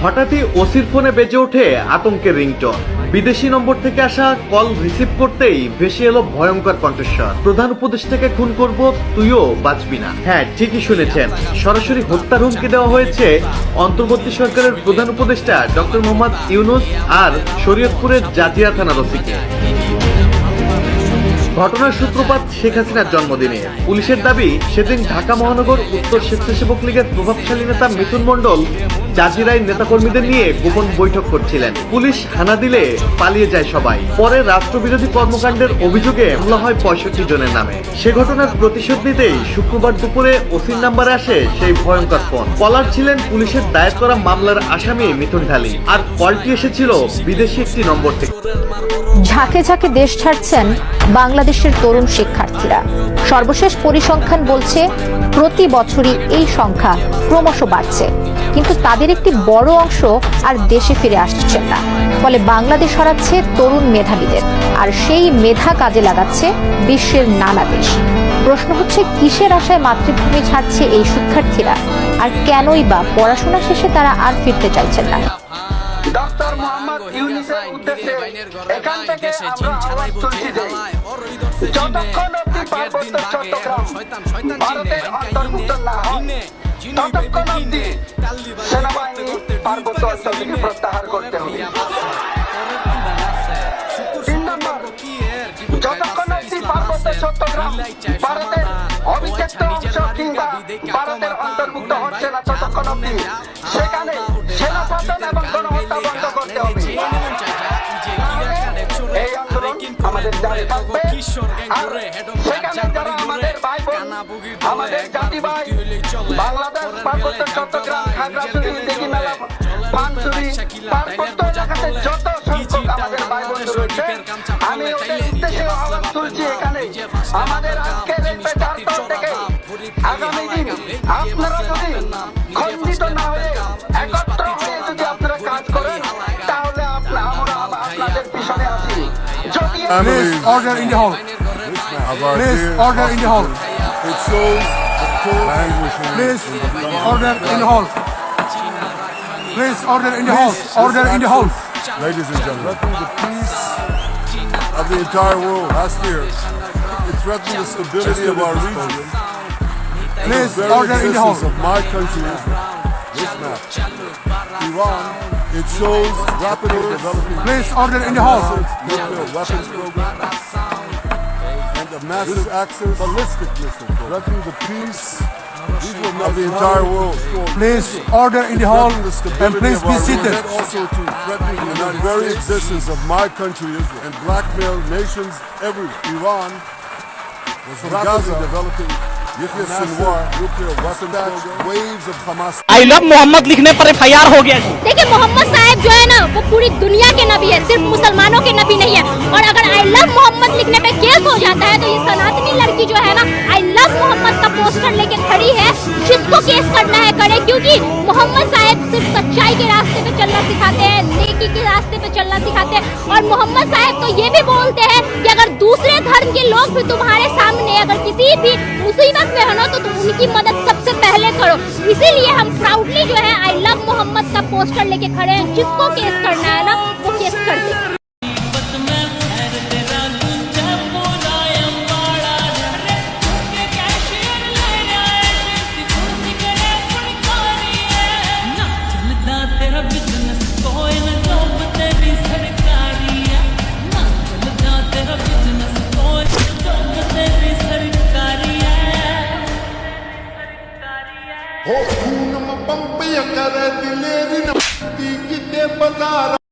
হঠাৎই ওসির ফোনে বেজে ওঠে আতঙ্কের রিংটোন। বিদেশি নম্বর থেকে আসা কল রিসিভ করতেই ভেসে এলো ভয়ঙ্কর কণ্ঠস্বর। প্রধান উপদেষ্টাকে খুন করব, তুইও বাঁচবি না। হ্যাঁ, ঠিকই শুনেছেন, সরাসরি হত্যার হুমকি দেওয়া হয়েছে অন্তর্বর্তী সরকারের প্রধান উপদেষ্টা ডক্টর মোহাম্মদ ইউনূস আর শরীয়তপুরের জাজিরা থানার ওসিকে। ঘটনার সূত্রপাত শেখ হাসিনার জন্মদিনে। পুলিশের দাবি, সেদিন ঢাকা মহানগর উত্তর স্বেচ্ছাসেবক লীগের প্রভাবশালী নেতা মিথুন মণ্ডল জাজিরায় নেতাকর্মীদের নিয়ে গোপন বৈঠক করছিলেন। পুলিশ হানা দিলে পালিয়ে যায় সবাই। পরে রাষ্ট্রবিরোধী কর্মকাণ্ডের অভিযোগে হামলা হয় 65 জনের নামে। সে ঘটনার প্রতিশোধ নিতেই শুক্রবার দুপুরে ওসির নাম্বারে আসে সেই ভয়ঙ্কর ফোন। কলার ছিলেন পুলিশের দায়ের করা মামলার আসামি মিথুন ঢালি, আর কলটি এসেছিল বিদেশি একটি নম্বর থেকে। ঝাঁকে ঝাঁকে দেশ ছাড়ছেন বাংলাদেশের তরুণ শিক্ষার্থীরা। সর্বশেষ পরিসংখ্যান বলছে প্রতি বছরই এই সংখ্যা ক্রমশ বাড়ছে, কিন্তু তাদের একটি বড় অংশ আর দেশে ফিরে আসছেন না। ফলে বাংলাদেশ হারাচ্ছে তরুণ মেধাবীদের, আর সেই মেধা কাজে লাগাচ্ছে বিশ্বের নানা দেশ। প্রশ্ন হচ্ছে, কিসের আশায় মাতৃভূমি ছাড়ছে এই শিক্ষার্থীরা, আর কেনই বা পড়াশোনা শেষে তারা আর ফিরতে চাইছেন না? ডক্টর মোহাম্মদ ইউনূসের উদ্দেশ্যে এখান থেকে আমরা আওয়াজ তুলছি যে যতক্ষণ অবধি পার্বত্য চট্টগ্রাম ভারতের অন্তর্ভুক্ত না হয়, ততক্ষণ অবধি সেনাবাহিনী পার্বত্য অঞ্চল থেকে প্রত্যাহার করতে হবে। 3 নম্বর, যতক্ষণ অবধি পার্বত্য চট্টগ্রাম ভারতের অবিচ্ছেদ্য অংশ কিংবা ভারতের অন্তর্ভুক্ত হচ্ছে না, ততক্ষণ অবধি সেখানে সেনাশাসন এবং গণহত্যা বন্ধ করতে হবে। এই আন্দোলন আমাদের জারি থাকবে। সেখানে যারা আমাদের ভাই বোন, আমাদের জাতি ভাই, বাংলাদেশ পার্বত্য চট্টগ্রাম খাগড়াছড়ি দিঘিনালা পানছড়ি পার্বত্য এলাকাতে যত সংখ্যক আমাদের ভাই বোন রয়েছে, আমি ওদের উদ্দেশ্যে আওয়াজ তুলছি এখানে। আমাদের আজকের এই বেতার থেকে আগামী দিন আপনারা যদি খণ্ডিত না হয়ে একত্র হয়ে যদি আপনারা কাজ করেন, তাহলে আমরা আপনাদের পিছনে আছি। Please order in the hall. Please order in the hall. It shows the cold languishing. Please order in the hall. Please order in the hall. Order in the hall. Ladies and gentlemen, threatening the peace of the entire world. Last year, it threatened the stability of our region. Please The very order in the hall. existence of my country, Israel. This map, Iran, it shows rapidly developing Please order in the hall. nuclear weapons program and a massive access ballistic missile program, threatening the peace of the entire world. Please order in the hall Threatening the and stability please of be our seated. region, also to threatening the very existence of my country, Israel, and blackmail nations everywhere. Iran was rapidly developing Yahya Sinwar nuclear weapons program, waves of Hamas. I love Mohammad लिखने पर FIR हो गया। देखिए, मोहम्मद साहब जो है ना, वो पूरी दुनिया के नबी है, सिर्फ मुसलमानों के नबी नहीं है। और अगर आई लव मोहम्मद लिखने पे केस हो जाता है, तो ये सनातनी लड़की जो है ना, आई लव मोहम्मद का पोस्टर लेके खड़ी है। जिसको केस करना है करे, क्योंकि मोहम्मद साहब सिर्फ सच्चाई के रास्ते पे चलना सिखाते हैं, नेकी के रास्ते पे चलना सिखाते हैं। और मोहम्मद साहब तो ये भी बोलते हैं कि अगर दूसरे धर्म के लोग भी तुम्हारे सामने अगर किसी भी मुसीबत में हो ना, तो तुम उनकी मदद सबसे पहले करो। इसीलिए हम प्राउडली जो है आई लव मोहम्मद का पोस्टर लेके खड़े हैं। जिसको केस करना है ना, वो केस कर दे। Ho, una mapampa ya cara dileri na, tiki te pasara.